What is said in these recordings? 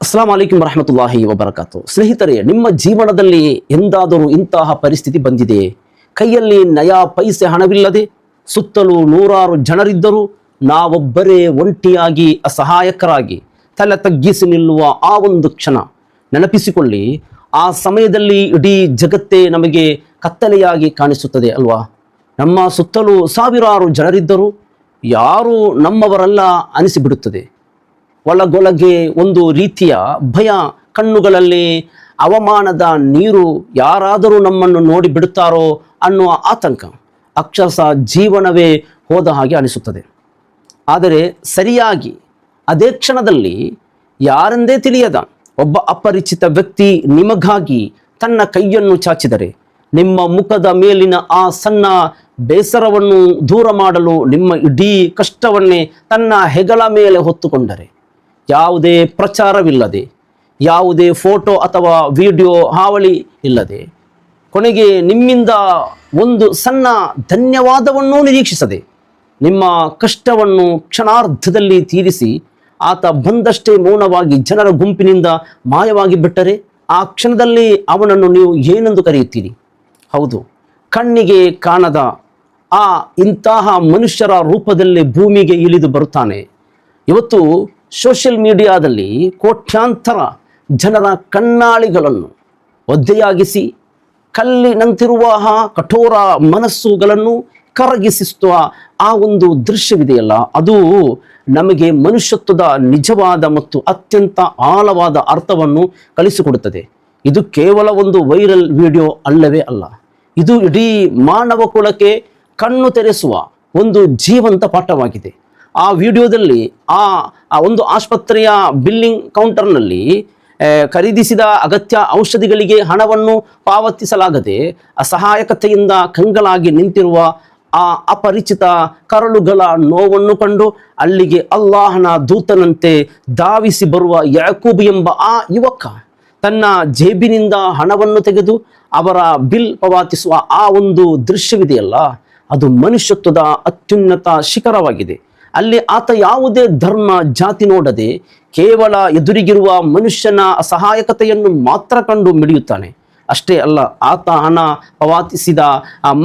ಅಸ್ಸಲಾಂ ಅಲೈಕುಂ ವರಹಮತುಲ್ಲಾಹಿ ವಬರಕಾತು. ಸ್ನೇಹಿತರೆ, ನಿಮ್ಮ ಜೀವನದಲ್ಲಿ ಎಂದಾದರೂ ಇಂತಹ ಪರಿಸ್ಥಿತಿ ಬಂದಿದೆ? ಕೈಯಲ್ಲಿ ನಯಾ ಪೈಸೆ ಹಣವಿಲ್ಲದೆ ಸುತ್ತಲೂ ನೂರಾರು ಜನರಿದ್ದರೂ ನಾವೊಬ್ಬರೇ ಒಂಟಿಯಾಗಿ ಅಸಹಾಯಕರಾಗಿ ತಲೆ ತಗ್ಗಿಸಿ ನಿಲ್ಲುವ ಆ ಒಂದು ಕ್ಷಣ ನೆನಪಿಸಿಕೊಳ್ಳಿ. ಆ ಸಮಯದಲ್ಲಿ ಇಡೀ ಜಗತ್ತೇ ನಮಗೆ ಕತ್ತಲೆಯಾಗಿ ಕಾಣಿಸುತ್ತದೆ ಅಲ್ವಾ? ನಮ್ಮ ಸುತ್ತಲೂ ಸಾವಿರಾರು ಜನರಿದ್ದರೂ ಯಾರೂ ನಮ್ಮವರಲ್ಲ ಅನಿಸಿಬಿಡುತ್ತದೆ. ಒಳಗೊಳಗೆ ಒಂದು ರೀತಿಯ ಭಯ, ಕಣ್ಣುಗಳಲ್ಲಿ ಅವಮಾನದ ನೀರು, ಯಾರಾದರೂ ನಮ್ಮನ್ನು ನೋಡಿ ಬಿಡುತ್ತಾರೋ ಅನ್ನುವ ಆತಂಕ, ಅಕ್ಷರಶಃ ಜೀವನವೇ ಹೋದ ಹಾಗೆ ಅನಿಸುತ್ತದೆ. ಆದರೆ ಸರಿಯಾಗಿ ಅದೇ ಕ್ಷಣದಲ್ಲಿ ಯಾರೆಂದೇ ತಿಳಿಯದ ಒಬ್ಬ ಅಪರಿಚಿತ ವ್ಯಕ್ತಿ ನಿಮಗಾಗಿ ತನ್ನ ಕೈಯನ್ನು ಚಾಚಿದರೆ, ನಿಮ್ಮ ಮುಖದ ಮೇಲಿನ ಆ ಸಣ್ಣ ಬೇಸರವನ್ನು ದೂರ ಮಾಡಲು ನಿಮ್ಮ ಇಡೀ ಕಷ್ಟವನ್ನೇ ತನ್ನ ಹೆಗಲ ಮೇಲೆ ಹೊತ್ತುಕೊಂಡರೆ, ಯಾವುದೇ ಪ್ರಚಾರವಿಲ್ಲದೆ, ಯಾವುದೇ ಫೋಟೋ ಅಥವಾ ವಿಡಿಯೋ ಹಾವಳಿ ಇಲ್ಲದೆ, ಕೊನೆಗೆ ನಿಮ್ಮಿಂದ ಒಂದು ಸಣ್ಣ ಧನ್ಯವಾದವನ್ನೂ ನಿರೀಕ್ಷಿಸದೆ ನಿಮ್ಮ ಕಷ್ಟವನ್ನು ಕ್ಷಣಾರ್ಧದಲ್ಲಿ ತೀರಿಸಿ ಆತ ಬಂದಷ್ಟೇ ಮೌನವಾಗಿ ಜನರ ಗುಂಪಿನಿಂದ ಮಾಯವಾಗಿ ಬಿಟ್ಟರೆ, ಆ ಕ್ಷಣದಲ್ಲಿ ಅವನನ್ನು ನೀವು ಏನೆಂದು ಕರೆಯುತ್ತೀರಿ? ಹೌದು, ಕಣ್ಣಿಗೆ ಕಾಣದ ಆ ಇಂತಹ ಮನುಷ್ಯರ ರೂಪದಲ್ಲಿ ಭೂಮಿಗೆ ಇಳಿದು ಬರುತ್ತಾನೆ. ಇವತ್ತು ಸೋಷಿಯಲ್ ಮೀಡಿಯಾದಲ್ಲಿ ಕೋಟ್ಯಾಂತರ ಜನರ ಕಣ್ಣಾಳಿಗಳನ್ನು ಒದ್ದೆಯಾಗಿಸಿ ಕಲ್ಲಿನಂತಿರುವ ಕಠೋರ ಮನಸ್ಸುಗಳನ್ನು ಕರಗಿಸುವ ಆ ಒಂದು ದೃಶ್ಯವಿದೆಯಲ್ಲ, ಅದು ನಮಗೆ ಮನುಷ್ಯತ್ವದ ನಿಜವಾದ ಮತ್ತು ಅತ್ಯಂತ ಆಳವಾದ ಅರ್ಥವನ್ನು ಕಲಿಸಿಕೊಡುತ್ತದೆ. ಇದು ಕೇವಲ ಒಂದು ವೈರಲ್ ವಿಡಿಯೋ ಅಲ್ಲವೇ ಅಲ್ಲ, ಇದು ಇಡೀ ಮಾನವ ಕುಲಕ್ಕೆ ಕಣ್ಣು ತೆರೆಸುವ ಒಂದು ಜೀವಂತ ಪಾಠವಾಗಿದೆ. ಆ ವಿಡಿಯೋದಲ್ಲಿ ಆ ಒಂದು ಆಸ್ಪತ್ರೆಯ ಬಿಲ್ಲಿಂಗ್ ಕೌಂಟರ್ನಲ್ಲಿ ಖರೀದಿಸಿದ ಅಗತ್ಯ ಔಷಧಿಗಳಿಗೆ ಹಣವನ್ನು ಪಾವತಿಸಲಾಗದೆ ಅಸಹಾಯಕತೆಯಿಂದ ಕಂಗಳಾಗಿ ನಿಂತಿರುವ ಆ ಅಪರಿಚಿತ ಕರಳುಗಳ ನೋವನ್ನು ಕಂಡು ಅಲ್ಲಿಗೆ ಅಲ್ಲಾಹನ ದೂತನಂತೆ ಧಾವಿಸಿ ಬರುವ ಯಾಕೂಬ್ ಎಂಬ ಆ ಯುವಕ ತನ್ನ ಜೇಬಿನಿಂದ ಹಣವನ್ನು ತೆಗೆದು ಅವರ ಬಿಲ್ ಪಾವತಿಸುವ ಆ ಒಂದು ದೃಶ್ಯವಿದೆಯಲ್ಲ, ಅದು ಮನುಷ್ಯತ್ವದ ಅತ್ಯುನ್ನತ ಶಿಖರವಾಗಿದೆ. ಅಲ್ಲಿ ಆತ ಯಾವುದೇ ಧರ್ಮ ಜಾತಿ ನೋಡದೆ ಕೇವಲ ಎದುರಿಗಿರುವ ಮನುಷ್ಯನ ಅಸಹಾಯಕತೆಯನ್ನು ಮಾತ್ರ ಕಂಡು ಮಿಡಿಯುತ್ತಾನೆ. ಅಷ್ಟೇ ಅಲ್ಲ, ಆತ ಹಣ ಪಾವತಿಸಿದ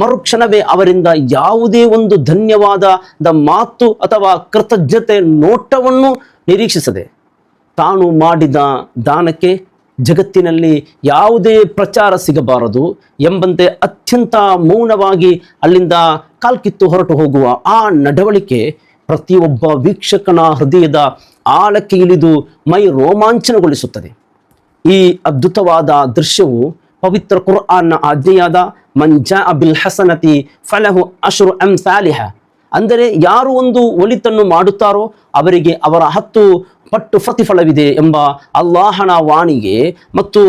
ಮರುಕ್ಷಣವೇ ಅವರಿಂದ ಯಾವುದೇ ಒಂದು ಧನ್ಯವಾದದ ಮಾತು ಅಥವಾ ಕೃತಜ್ಞತೆ ನೋಟವನ್ನು ನಿರೀಕ್ಷಿಸದೆ ತಾನು ಮಾಡಿದ ದಾನಕ್ಕೆ ಜಗತ್ತಿನಲ್ಲಿ ಯಾವುದೇ ಪ್ರಚಾರ ಸಿಗಬಾರದು ಎಂಬಂತೆ ಅತ್ಯಂತ ಮೌನವಾಗಿ ಅಲ್ಲಿಂದ ಕಾಲ್ಕಿತ್ತು ಹೊರಟು ಹೋಗುವ ಆ ನಡವಳಿಕೆ ಪ್ರತಿಯೊಬ್ಬ ವೀಕ್ಷಕನ ಹೃದಯದ ಆಳಕ್ಕೆ ಇಳಿದು ಮೈ ರೋಮಾಂಚನಗೊಳಿಸುತ್ತದೆ. ಈ ಅದ್ಭುತವಾದ ದೃಶ್ಯವು ಪವಿತ್ರ ಕುರ್ಆನ್ನ ಆಜ್ಞೆಯಾದ ಮನ್ ಜಾಅ ಬಿಲ್ ಹಸನತಿ ಫಲಹು ಅಶ್ರು ಅಮ್ಸಾಲಿಹ, ಅಂದರೆ ಯಾರು ಒಂದು ಒಳಿತನ್ನು ಮಾಡುತ್ತಾರೋ ಅವರಿಗೆ ಅವರ 10 ಪಟ್ಟು ಪ್ರತಿಫಲವಿದೆ ಎಂಬ ಅಲ್ಲಾಹನ ವಾಣಿಗೆ ಮತ್ತು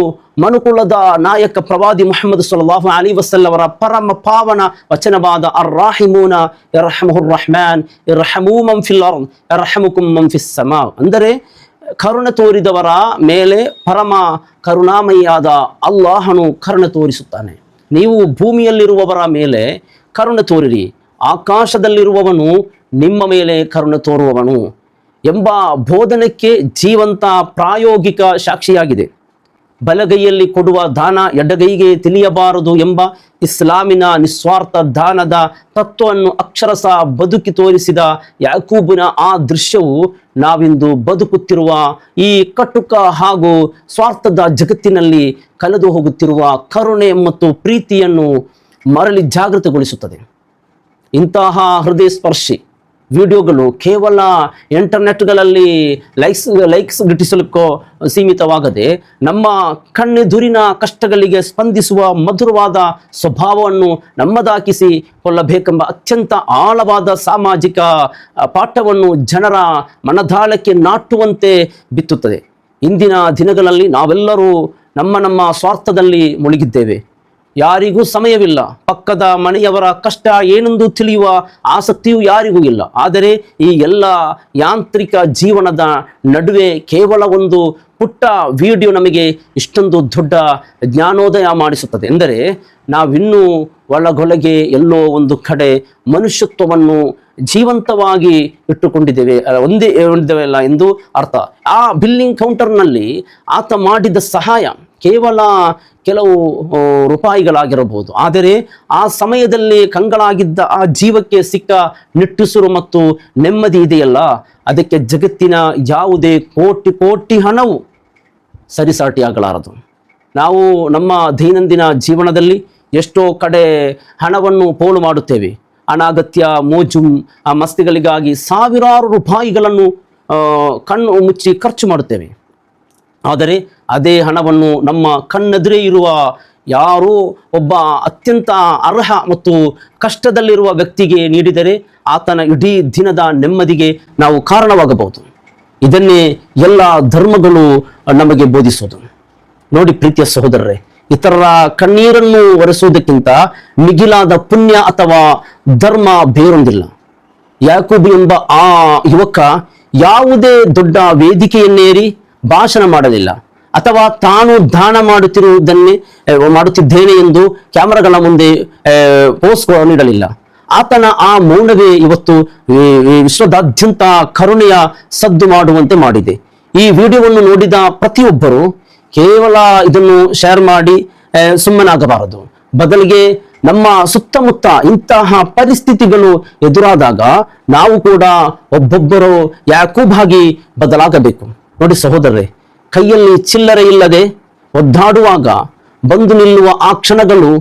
ಮನುಕುಲದ ನಾಯಕ ಪ್ರವಾದಿ ಮುಹಮ್ಮದ್ ಸಲ್ಲಲ್ಲಾಹು ಅಲೈಹಿ ವಸಲ್ಲಂ ಅವರ ಪರಮ ಪಾವನ ವಚನವಾದ ಅರ್ರಾಹಿಮೂನ ಯರ್ಹಮುಹುರ್ ರಹ್ಮಾನ್ ಯರ್ಹಮೂ ಮನ್ ಫಿಲ್ ಅರ್ದ್ ಯರ್ಹಮುಕುಂ ಮನ್ ಫಿಸ್ ಸಮಾ, ಅಂದರೆ ಕರುಣೆ ತೋರಿದವರ ಮೇಲೆ ಪರಮ ಕರುಣಾಮಯಿಯಾದ ಅಲ್ಲಾಹನು ಕರುಣೆ ತೋರಿಸುತ್ತಾನೆ. ನೀವು ಭೂಮಿಯಲ್ಲಿರುವವರ ಮೇಲೆ ಕರುಣೆ ತೋರಿರಿ, ಆಕಾಶದಲ್ಲಿರುವವನು ನಿಮ್ಮ ಮೇಲೆ ಕರುಣೆ ತೋರುವವನು ಎಂಬ ಬೋಧನೆಗೆ ಜೀವಂತ ಪ್ರಾಯೋಗಿಕ ಸಾಕ್ಷಿಯಾಗಿದೆ. ಬಲಗೈಯಲ್ಲಿ ಕೊಡುವ ದಾನ ಎಡಗೈಗೆ ತಿಳಿಯಬಾರದು ಎಂಬ ಇಸ್ಲಾಮಿನ ನಿಸ್ವಾರ್ಥ ದಾನದ ತತ್ವವನ್ನು ಅಕ್ಷರಶಃ ಬದುಕಿ ತೋರಿಸಿದ ಯಾಕೂಬನ ಆ ದೃಶ್ಯವು ನಾವಿಂದು ಬದುಕುತ್ತಿರುವ ಈ ಕಟುಕ ಹಾಗೂ ಸ್ವಾರ್ಥದ ಜಗತ್ತಿನಲ್ಲಿ ಕಳೆದು ಹೋಗುತ್ತಿರುವ ಕರುಣೆ ಮತ್ತು ಪ್ರೀತಿಯನ್ನು ಮರಳಿ ಜಾಗೃತಗೊಳಿಸುತ್ತದೆ. ಇಂತಹ ಹೃದಯ ಸ್ಪರ್ಶಿ ವಿಡಿಯೋಗಳು ಕೇವಲ ಇಂಟರ್ನೆಟ್ಗಳಲ್ಲಿ ಲೈಕ್ಸ್ ಗಿಟ್ಟಿಸಲಿಕ್ಕೋ ಸೀಮಿತವಾಗದೆ ನಮ್ಮ ಕಣ್ಣೆದುರಿನ ಕಷ್ಟಗಳಿಗೆ ಸ್ಪಂದಿಸುವ ಮಧುರವಾದ ಸ್ವಭಾವವನ್ನು ನಮ್ಮದಾಕಿಸಿಕೊಳ್ಳಬೇಕೆಂಬ ಅತ್ಯಂತ ಆಳವಾದ ಸಾಮಾಜಿಕ ಪಾಠವನ್ನು ಜನರ ಮನದಾಳಕ್ಕೆ ನಾಟುವಂತೆ ಬಿತ್ತುತ್ತದೆ. ಇಂದಿನ ದಿನಗಳಲ್ಲಿ ನಾವೆಲ್ಲರೂ ನಮ್ಮ ಸ್ವಾರ್ಥದಲ್ಲಿ ಮುಳುಗಿದ್ದೇವೆ. ಯಾರಿಗೂ ಸಮಯವಿಲ್ಲ, ಪಕ್ಕದ ಮನೆಯವರ ಕಷ್ಟ ಏನೆಂದು ತಿಳಿಯುವ ಆಸಕ್ತಿಯೂ ಯಾರಿಗೂ ಇಲ್ಲ. ಆದರೆ ಈ ಎಲ್ಲ ಯಾಂತ್ರಿಕ ಜೀವನದ ನಡುವೆ ಕೇವಲ ಒಂದು ಪುಟ್ಟ ವಿಡಿಯೋ ನಮಗೆ ಇಷ್ಟೊಂದು ದೊಡ್ಡ ಜ್ಞಾನೋದಯ ಮಾಡಿಸುತ್ತದೆ. ಎಂದರೆ ನಾವಿನ್ನೂ ಒಳಗೊಳಗೆ ಎಲ್ಲೋ ಒಂದು ಕಡೆ ಮನುಷ್ಯತ್ವವನ್ನು ಜೀವಂತವಾಗಿ ಇಟ್ಟುಕೊಂಡಿದ್ದೇವೆ, ಹೊಂದಿದ್ದೇವೆಲ್ಲ ಎಂದು ಅರ್ಥ. ಆ ಬಿಲ್ಲಿಂಗ್ ಕೌಂಟರ್ನಲ್ಲಿ ಆತ ಮಾಡಿದ ಸಹಾಯ ಕೇವಲ ಕೆಲವು ರೂಪಾಯಿಗಳಾಗಿರಬಹುದು, ಆದರೆ ಆ ಸಮಯದಲ್ಲಿ ಕಂಗಳಾಗಿದ್ದ ಆ ಜೀವಕ್ಕೆ ಸಿಕ್ಕ ನಿಟ್ಟುಸಿರು ಮತ್ತು ನೆಮ್ಮದಿ ಇದೆಯಲ್ಲ, ಅದಕ್ಕೆ ಜಗತ್ತಿನ ಯಾವುದೇ ಕೋಟಿ ಕೋಟಿ ಹಣವು ಸರಿಸಾಟಿಯಾಗಲಾರದು. ನಾವು ನಮ್ಮ ದೈನಂದಿನ ಜೀವನದಲ್ಲಿ ಎಷ್ಟೋ ಕಡೆ ಹಣವನ್ನು ಪೋಲು ಮಾಡುತ್ತೇವೆ. ಅನಗತ್ಯ ಮೋಜು ಮಸ್ತಿಗಳಿಗಾಗಿ ಸಾವಿರಾರು ರೂಪಾಯಿಗಳನ್ನು ಕಣ್ಣು ಮುಚ್ಚಿ ಖರ್ಚು ಮಾಡುತ್ತೇವೆ. ಆದರೆ ಅದೇ ಹಣವನ್ನು ನಮ್ಮ ಕಣ್ಣೆದುರೇ ಇರುವ ಯಾರೋ ಒಬ್ಬ ಅತ್ಯಂತ ಅರ್ಹ ಮತ್ತು ಕಷ್ಟದಲ್ಲಿರುವ ವ್ಯಕ್ತಿಗೆ ನೀಡಿದರೆ ಆತನ ಇಡೀ ದಿನದ ನೆಮ್ಮದಿಗೆ ನಾವು ಕಾರಣವಾಗಬಹುದು. ಇದನ್ನೇ ಎಲ್ಲ ಧರ್ಮಗಳು ನಮಗೆ ಬೋಧಿಸೋದು. ನೋಡಿ ಪ್ರೀತಿಯ ಸಹೋದರರೇ, ಇತರರ ಕಣ್ಣೀರನ್ನು ಒರೆಸುವುದಕ್ಕಿಂತ ಮಿಗಿಲಾದ ಪುಣ್ಯ ಅಥವಾ ಧರ್ಮ ಬೇರೊಂದಿಲ್ಲ. ಯಾಕೂಬ್ ಎಂಬ ಆ ಯುವಕ ಯಾವುದೇ ದೊಡ್ಡ ವೇದಿಕೆಯನ್ನೇರಿ ಭಾಷಣ ಮಾಡಲಿಲ್ಲ, ಅಥವಾ ತಾನು ದಾನ ಮಾಡುತ್ತಿದ್ದೇನೆ ಎಂದು ಕ್ಯಾಮರಾಗಳ ಮುಂದೆ ಪೋಸ್ಟ್ ನೀಡಲಿಲ್ಲ. ಆತನ ಆ ಮೌನವೇ ಇವತ್ತು ವಿಶ್ವದಾದ್ಯಂತ ಕರುಣೆಯ ಸದ್ದು ಮಾಡುವಂತೆ ಮಾಡಿದೆ. ಈ ವಿಡಿಯೋವನ್ನು ನೋಡಿದ ಪ್ರತಿಯೊಬ್ಬರು ಕೇವಲ ಇದನ್ನು ಶೇರ್ ಮಾಡಿ ಸುಮ್ಮನಾಗಬಾರದು. ಬದಲಿಗೆ ನಮ್ಮ ಸುತ್ತಮುತ್ತ ಇಂತಹ ಪರಿಸ್ಥಿತಿಗಳು ಎದುರಾದಾಗ ನಾವು ಕೂಡ ಒಬ್ಬೊಬ್ಬರು ಯಾಕೂಬ್ ಆಗಿ ಬದಲಾಗಬೇಕು. ನೋಡಿ ಸಹೋದರರೇ, ಕೈಯಲ್ಲಿ ಚಿಲ್ಲರೆ ಇಲ್ಲದೆ ಒದ್ದಾಡುವಾಗ ಬಂದು ನಿಲ್ಲುವ ಆ ಕ್ಷಣಗಳು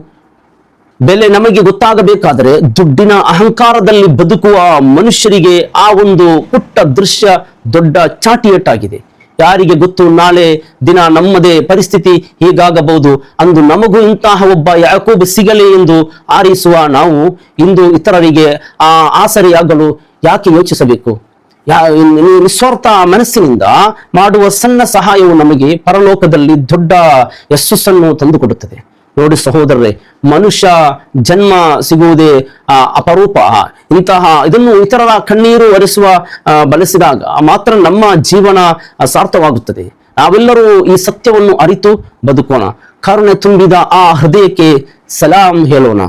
ಬೆಲೆ ನಮಗೆ ಗೊತ್ತಾಗಬೇಕಾದರೆ ದುಡ್ಡಿನ ಅಹಂಕಾರದಲ್ಲಿ ಬದುಕುವ ಮನುಷ್ಯರಿಗೆ ಆ ಒಂದು ಪುಟ್ಟ ದೃಶ್ಯ ದೊಡ್ಡ ಚಾಟಿಯೇಟಾಗಿದೆ. ಯಾರಿಗೆ ಗೊತ್ತು, ನಾಳೆ ದಿನ ನಮ್ಮದೇ ಪರಿಸ್ಥಿತಿ ಹೀಗಾಗಬಹುದು, ಅಂದು ನಮಗೂ ಇಂತಹ ಒಬ್ಬ ಯಾಕೂಬ್ ಸಿಗಲಿ ಎಂದು ಆರಿಸುವ ನಾವು ಇಂದು ಇತರರಿಗೆ ಆಸರೆಯಾಗಲು ಯಾಕೆ ಯೋಚಿಸಬೇಕು? ನಿಸ್ವಾರ್ಥ ಮನಸ್ಸಿನಿಂದ ಮಾಡುವ ಸಣ್ಣ ಸಹಾಯವು ನಮಗೆ ಪರಲೋಕದಲ್ಲಿ ದೊಡ್ಡ ಯಶಸ್ಸನ್ನು ತಂದುಕೊಡುತ್ತದೆ. ನೋಡಿ ಸಹೋದರರೇ, ಮನುಷ್ಯ ಜನ್ಮ ಸಿಗುವುದೇ ಅಪರೂಪ. ಇದನ್ನು ಇತರರ ಕಣ್ಣೀರು ಒರೆಸುವ ಬಳಸಿದಾಗ ಮಾತ್ರ ನಮ್ಮ ಜೀವನ ಸಾರ್ಥವಾಗುತ್ತದೆ. ನಾವೆಲ್ಲರೂ ಈ ಸತ್ಯವನ್ನು ಅರಿತು ಬದುಕೋಣ. ಕರುಣೆ ತುಂಬಿದ ಆ ಹೃದಯಕ್ಕೆ ಸಲಾಂ ಹೇಳೋಣ.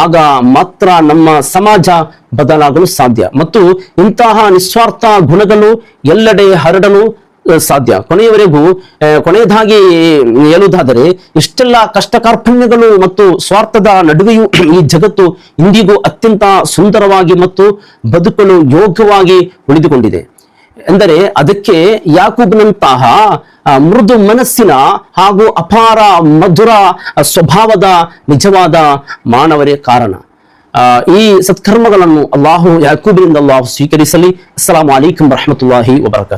ಆಗ ಮಾತ್ರ ನಮ್ಮ ಸಮಾಜ ಬದಲಾಗಲು ಸಾಧ್ಯ ಮತ್ತು ಇಂತಹ ನಿಸ್ವಾರ್ಥ ಗುಣಗಳು ಎಲ್ಲೆಡೆ ಹರಡಲು ಸಾಧ್ಯ. ಕೊನೆಯದಾಗಿ ಹೇಳುವುದಾದರೆ, ಇಷ್ಟೆಲ್ಲ ಕಷ್ಟ ಕಾರ್ಪಣ್ಯಗಳು ಮತ್ತು ಸ್ವಾರ್ಥದ ನಡುವೆಯೂ ಈ ಜಗತ್ತು ಇಂದಿಗೂ ಅತ್ಯಂತ ಸುಂದರವಾಗಿ ಮತ್ತು ಬದುಕಲು ಯೋಗ್ಯವಾಗಿ ಉಳಿದುಕೊಂಡಿದೆ ಎಂದರೆ ಅದಕ್ಕೆ ಯಾಕೂಬ್ನಂತಹ ಮೃದು ಮನಸ್ಸಿನ ಹಾಗೂ ಅಪಾರ ಮಧುರ ಸ್ವಭಾವದ ನಿಜವಾದ ಮಾನವರೇ ಕಾರಣ. ಈ ಸತ್ಕರ್ಮಗಳನ್ನು ಯಾಕೂಬಿನಿಂದ ಅಲ್ಲಾಹು ಸ್ವೀಕರಿಸಲಿ. ಅಸ್ಸಲಾಮು ಅಲೈಕುಂ ವರಹಮತುಲ್ಲಾಹಿ ವಬರಕಾತು.